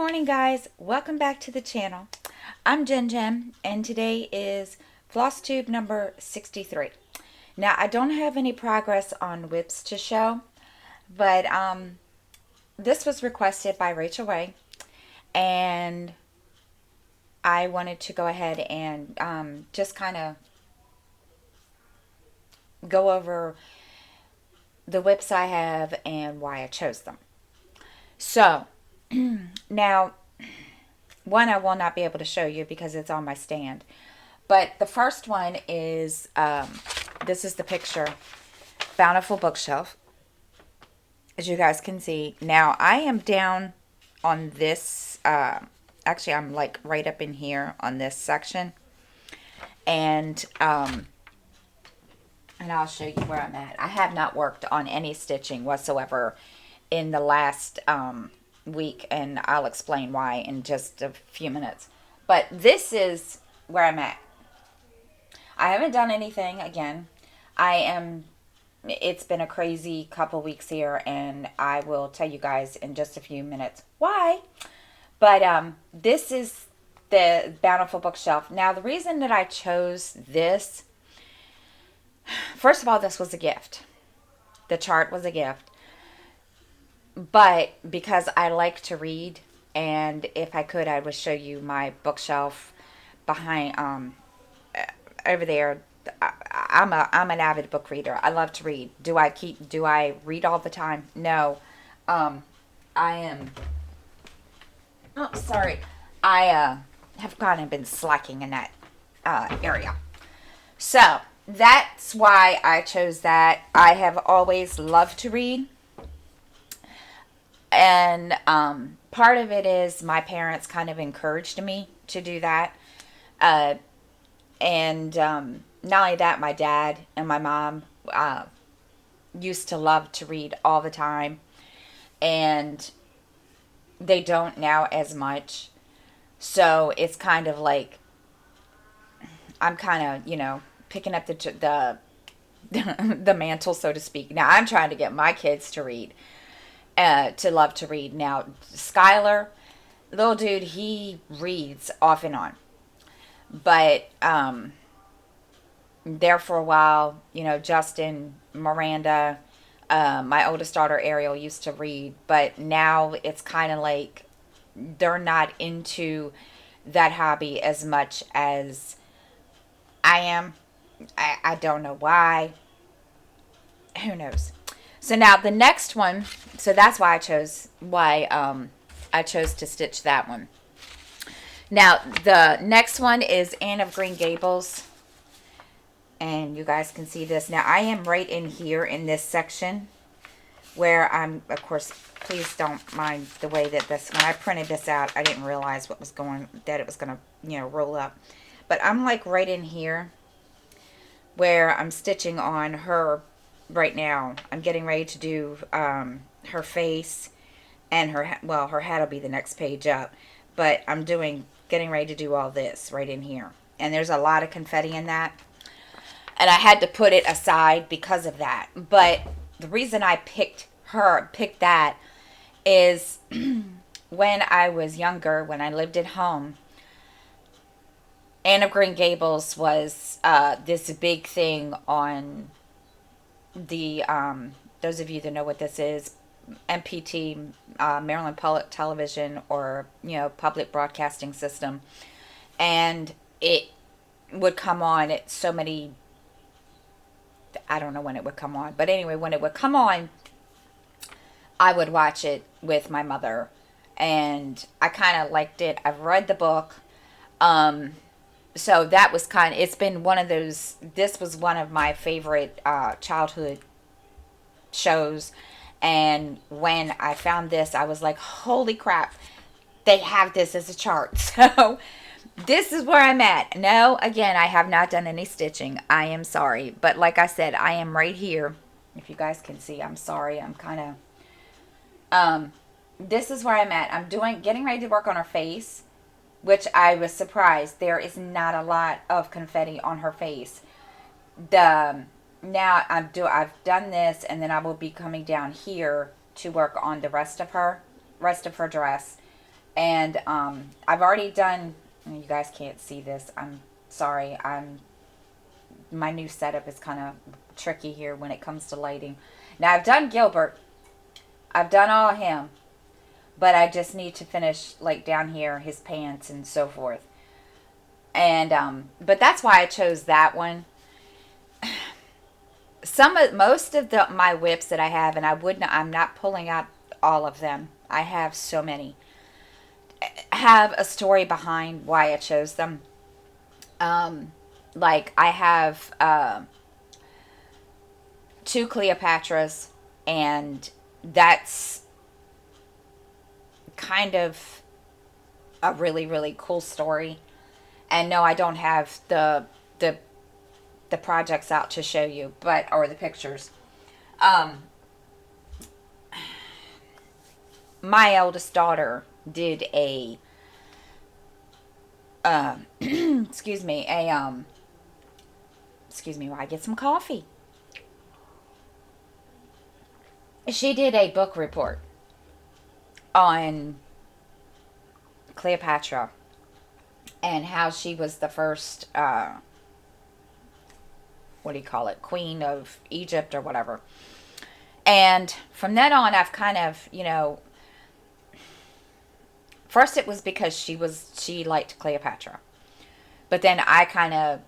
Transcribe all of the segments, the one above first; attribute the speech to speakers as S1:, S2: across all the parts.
S1: morning, guys. Welcome back to the channel. I'm Jen, and today is Flosstube number 63. Now, I don't have any progress on whips to show, but this was requested by Rachel Ray, and I wanted to go ahead and just kind of go over the whips I have and why I chose them. So, now, one I will not be able to show you because it's on my stand. But the first one is, this is the picture, Bountiful Bookshelf. As you guys can see. Now, I am down on this, actually I'm like right up in here on this section. And I'll show you where I'm at. I have not worked on any stitching whatsoever in the last week, and I'll explain why in just a few minutes. But this is where I'm at. I haven't done anything again. It's been a crazy couple weeks here, and I will tell you guys in just a few minutes why. But this is the Bountiful Bookshelf. Now, the reason that I chose this, first of all, this was a gift. The chart was a gift. But because I like to read, and if I could, I would show you my bookshelf behind, over there. I'm an avid book reader. I love to read. Do I read all the time? No. I am, oh, sorry. I have kind of been slacking in that area. So, that's why I chose that. I have always loved to read. And part of it is my parents kind of encouraged me to do that. And not only that, my dad and my mom used to love to read all the time. And they don't now as much. So it's kind of like I'm kind of, picking up the the mantle, so to speak. Now I'm trying to get my kids to read. To love to read. Now, Skylar, little dude, he reads off and on. But there for a while, Justin, Miranda, my oldest daughter, Ariel, used to read. But now it's kind of like they're not into that hobby as much as I am. I don't know why. Who knows? So now the next one, so that's why I chose to stitch that one. Now the next one is Anne of Green Gables, and you guys can see this. Now I am right in here in this section where I'm, of course, please don't mind the way that this, when I printed this out, I didn't realize that it was going to, roll up. But I'm like right in here where I'm stitching on her. Right now, I'm getting ready to do her face and her head will be the next page up. But I'm getting ready to do all this right in here. And there's a lot of confetti in that. And I had to put it aside because of that. But the reason I picked that is when I was younger, when I lived at home, Anne of Green Gables was this big thing on the those of you that know what this is, MPT, Maryland Public Television, or public broadcasting system, and it would come on at so many, I don't know when it would come on, but anyway, when it would come on, I would watch it with my mother, and I kind of liked it. I've read the book. So that was it's been one of those, this was one of my favorite childhood shows. And when I found this, I was like, holy crap, they have this as a chart. So this is where I'm at. No, again, I have not done any stitching. I am sorry. But like I said, I am right here. If you guys can see, I'm sorry. I'm kind of, this is where I'm at. I'm getting ready to work on her face, which I was surprised. There is not a lot of confetti on her face. Now I've done this, and then I will be coming down here to work on the rest of her dress, And I've already done, you guys can't see this, I'm sorry, my new setup is kind of tricky here when it comes to lighting. Now I've done Gilbert, I've done all of him, but I just need to finish like down here his pants and so forth. And but that's why I chose that one. Most of my whips that I have, and I'm not pulling out all of them, I have so many, have a story behind why I chose them. Like I have 2 Cleopatras, and that's kind of a really, really cool story. And no, I don't have the projects out to show you, or the pictures. My eldest daughter did a excuse me while I get some coffee. She did a book report on Cleopatra and how she was the first what do you call it, queen of Egypt or whatever. And from then on, I've kind of, first it was because she liked Cleopatra. But then I kind of,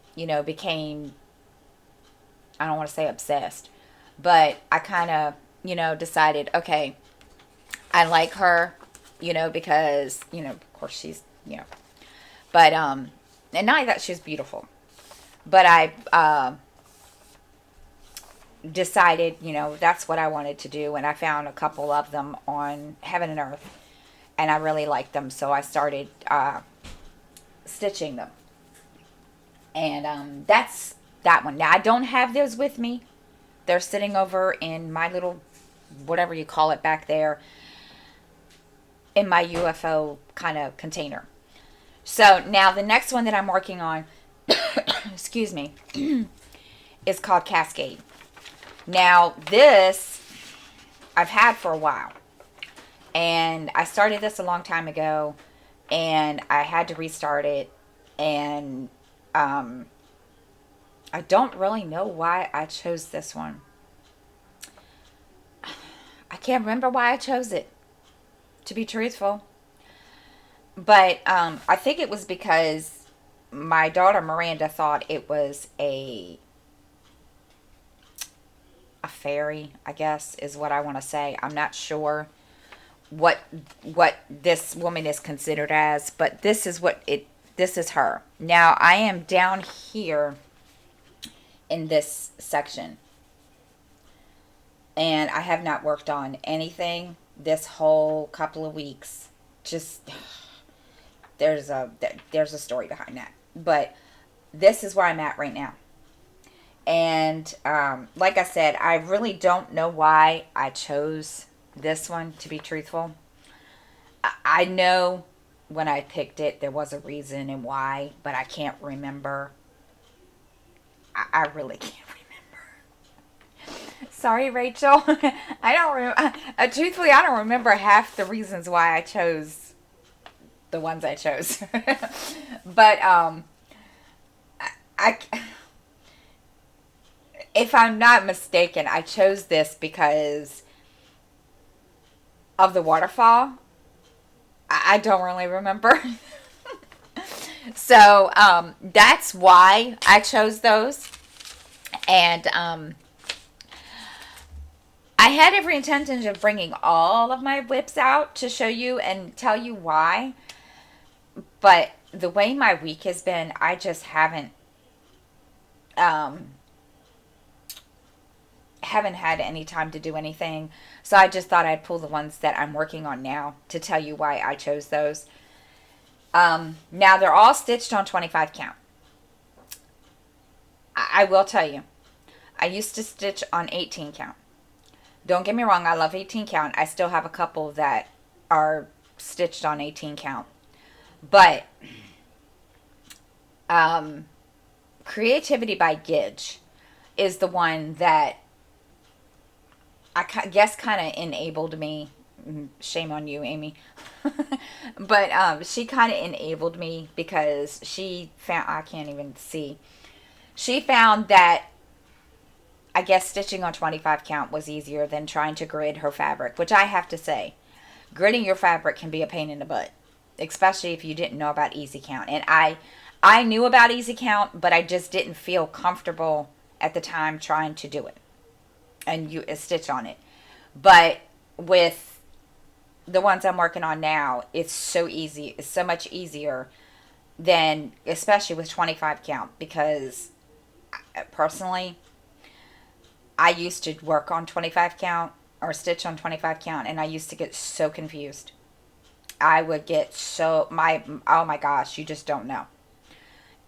S1: became, I don't want to say obsessed, but I kind of, decided, okay, I like her, because, of course she's, but, and not that she's beautiful, but I, decided, that's what I wanted to do. And I found a couple of them on Heaven and Earth, and I really liked them. So I started, stitching them. And, that's that one. Now I don't have those with me. They're sitting over in my little, whatever you call it back there, in my UFO kind of container. So now the next one that I'm working on, excuse me, is called Cascade. Now this I've had for a while, and I started this a long time ago, and I had to restart it, and I don't really know why I chose this one. I can't remember why I chose it, to be truthful. But I think it was because my daughter Miranda thought it was a fairy, I guess is what I want to say. I'm not sure what this woman is considered as, but this is her. Now I am down here in this section, and I have not worked on anything this whole couple of weeks. Just there's a story behind that, but this is where I'm at right now. And like I said, I really don't know why I chose this one, to be truthful. I know when I picked it there was a reason and why, but I can't remember. I really can't remember. Sorry, Rachel. I don't remember. Truthfully, I don't remember half the reasons why I chose the ones I chose. But I if I'm not mistaken, I chose this because of the waterfall. I don't really remember. So that's why I chose those. And I had every intention of bringing all of my whips out to show you and tell you why. But the way my week has been, I just haven't had any time to do anything. So I just thought I'd pull the ones that I'm working on now to tell you why I chose those. Now they're all stitched on 25 count. I will tell you, I used to stitch on 18 count. Don't get me wrong, I love 18 count. I still have a couple that are stitched on 18 count. But Creativity by Gidge is the one that I guess kind of enabled me Shame on you, Amy. But she kind of enabled me because she found, I can't even see, she found that I guess stitching on 25 count was easier than trying to grid her fabric, which I have to say, gridding your fabric can be a pain in the butt, especially if you didn't know about easy count. And I knew about easy count, but I just didn't feel comfortable at the time trying to do it and you stitch on it. But with the ones I'm working on now, it's so easy. It's so much easier than, especially with 25 count, because personally, I used to work on 25 count or stitch on 25 count, and I used to get so confused. I would get so, oh my gosh, you just don't know.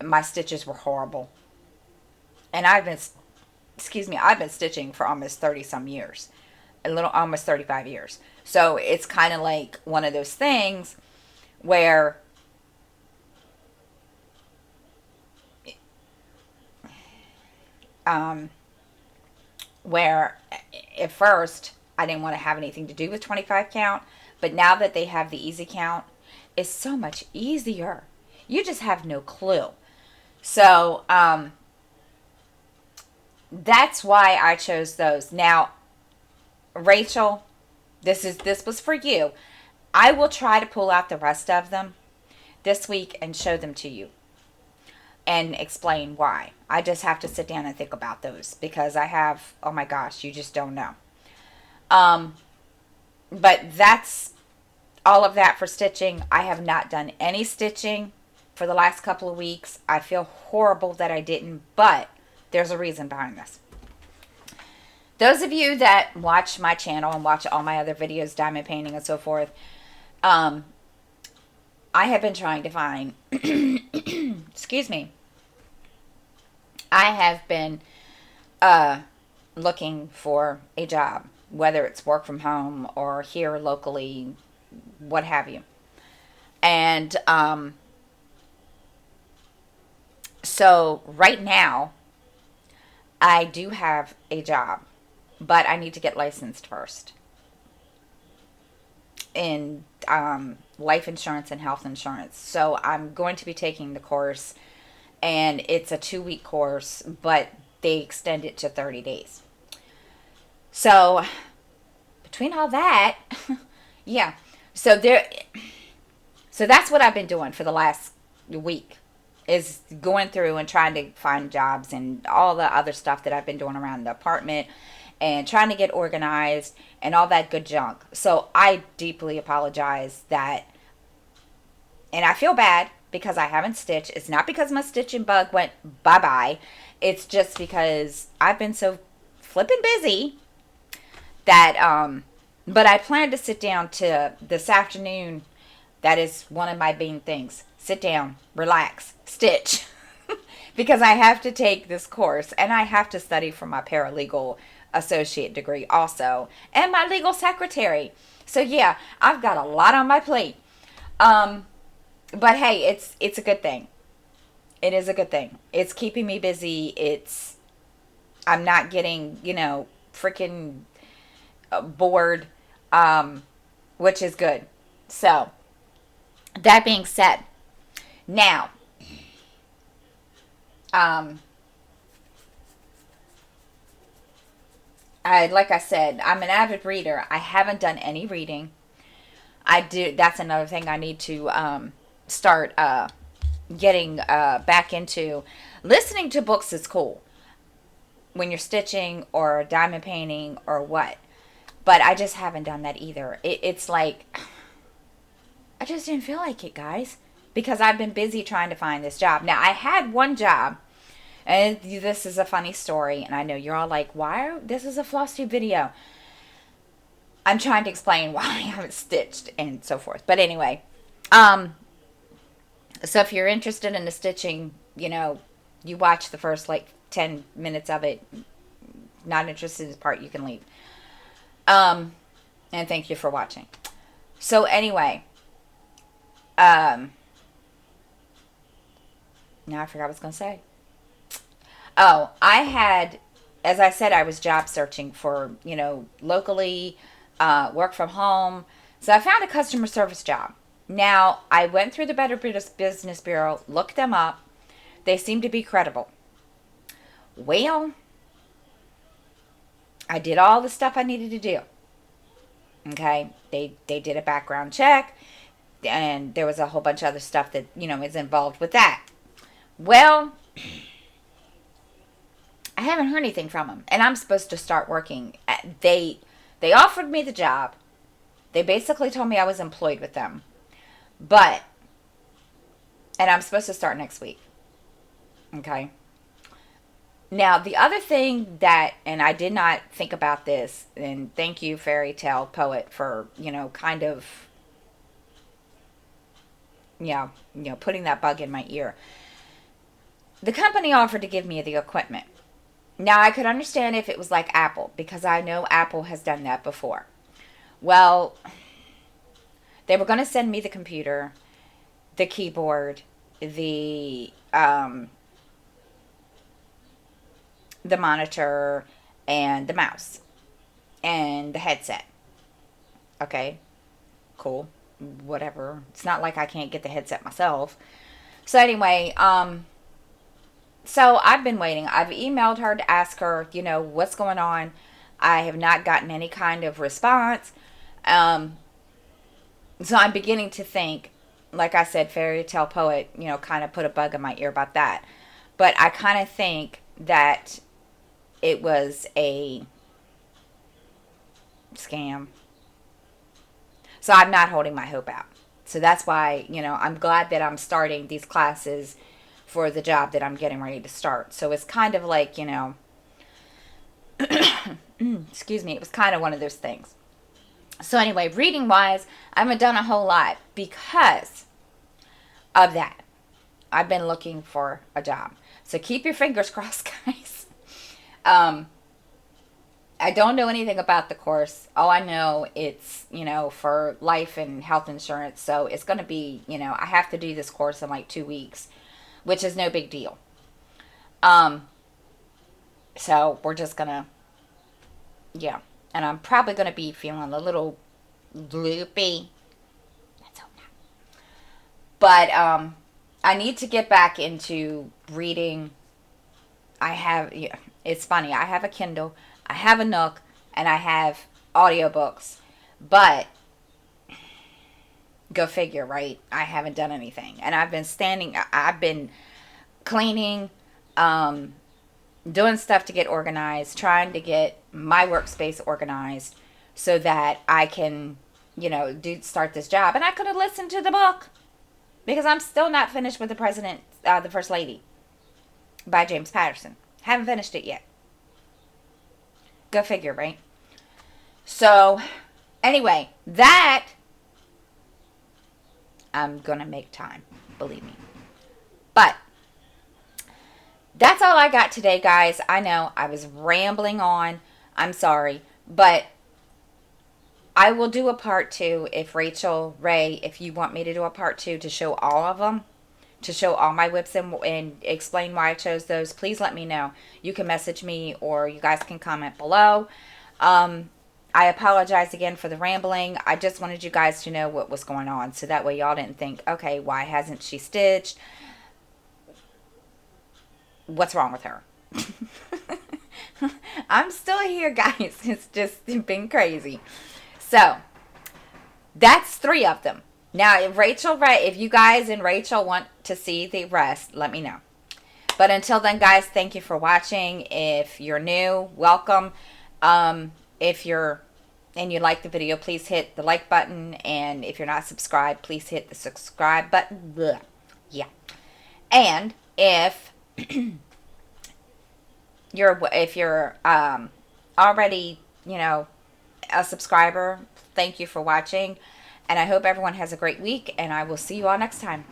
S1: My stitches were horrible. And I've been stitching for almost 30 some years. Almost 35 years. So it's kind of like one of those things where um, where at first I didn't want to have anything to do with 25 count, but now that they have the easy count, it's so much easier. You just have no clue. So that's why I chose those. Now, Rachel, this was for you. I will try to pull out the rest of them this week and show them to you and explain why. I just have to sit down and think about those because I have, oh my gosh, you just don't know. But that's all of that for stitching. I have not done any stitching for the last couple of weeks. I feel horrible that I didn't, but there's a reason behind this. Those of you that watch my channel and watch all my other videos, diamond painting and so forth, I have been trying to find, excuse me, I have been looking for a job, whether it's work from home or here locally, what have you. And so right now, I do have a job, but I need to get licensed first in life insurance and health insurance. So I'm going to be taking the course, and it's a 2-week course, but they extend it to 30 days. So between all that, yeah. So that's what I've been doing for the last week, is going through and trying to find jobs and all the other stuff that I've been doing around the apartment and trying to get organized and all that good junk. So I deeply apologize that, and I feel bad because I haven't stitched. It's not because my stitching bug went bye-bye. It's just because I've been so flipping busy that, but I plan to sit down to this afternoon. That is one of my main things. Sit down, relax, stitch. Because I have to take this course and I have to study for my paralegal associate degree also, and my legal secretary. So yeah, I've got a lot on my plate. But hey, it's a good thing. It is a good thing. It's keeping me busy. I'm not getting, freaking bored, which is good. So that being said, now, like I said, I'm an avid reader. I haven't done any reading. That's another thing I need to start getting back into. Listening to books is cool when you're stitching or diamond painting or what. But I just haven't done that either. It's like, I just didn't feel like it, guys. Because I've been busy trying to find this job. Now, I had one job. And this is a funny story. And I know you're all like, why? This is a Flosstube video. I'm trying to explain why I haven't stitched and so forth. But anyway. So if you're interested in the stitching, you watch the first 10 minutes of it. Not interested in this part, you can leave. And thank you for watching. So anyway. Now I forgot what I was going to say. Oh, as I said, I was job searching for, locally, work from home. So I found a customer service job. Now, I went through the Better Business Bureau, looked them up. They seem to be credible. Well, I did all the stuff I needed to do. Okay, they did a background check, and there was a whole bunch of other stuff that, is involved with that. Well, I haven't heard anything from them, and I'm supposed to start working. They offered me the job. They basically told me I was employed with them. And I'm supposed to start next week. Okay. Now, the other thing that, and I did not think about this, and thank you, Fairy Tale Poet, for, kind of, putting that bug in my ear. The company offered to give me the equipment. Now, I could understand if it was like Apple, because I know Apple has done that before. Well, they were going to send me the computer, the keyboard, the monitor, and the mouse, and the headset. Okay, cool, whatever. It's not like I can't get the headset myself. So anyway, so I've been waiting. I've emailed her to ask her, what's going on. I have not gotten any kind of response. So I'm beginning to think, like I said, Fairy Tale Poet, kind of put a bug in my ear about that. But I kind of think that it was a scam. So I'm not holding my hope out. So that's why, I'm glad that I'm starting these classes for the job that I'm getting ready to start. So it's kind of like, excuse me, it was kind of one of those things. So anyway, reading wise, I haven't done a whole lot because of that. I've been looking for a job. So keep your fingers crossed, guys. I don't know anything about the course. All I know, it's, for life and health insurance. So it's going to be, I have to do this course in like 2 weeks, which is no big deal. So we're just going to, yeah. And I'm probably going to be feeling a little loopy. Let's hope not. But I need to get back into reading. It's funny. I have a Kindle, I have a Nook, and I have audiobooks. But go figure, right? I haven't done anything. And I've been cleaning, doing stuff to get organized, trying to get my workspace organized so that I can, start this job. And I could have listened to the book because I'm still not finished with the First Lady by James Patterson. Haven't finished it yet. Go figure, right? So, anyway, that I'm going to make time, believe me. But that's all I got today, guys. I know I was rambling on. I'm sorry. But I will do a part 2 if Rachel, Ray, if you want me to do a part 2 to show all of them, to show all my whips and explain why I chose those, please let me know. You can message me or you guys can comment below. I apologize again for the rambling. I just wanted you guys to know what was going on so that way y'all didn't think, okay, why hasn't she stitched? What's wrong with her? I'm still here, guys. It's just been crazy. So, that's 3 of them. Now, if you guys and Rachel want to see the rest, let me know. But until then, guys, thank you for watching. If you're new, welcome. If you're and you like the video, please hit the like button. And if you're not subscribed, please hit the subscribe button. Blah. Yeah. And if you're already, a subscriber, thank you for watching. And I hope everyone has a great week. And I will see you all next time.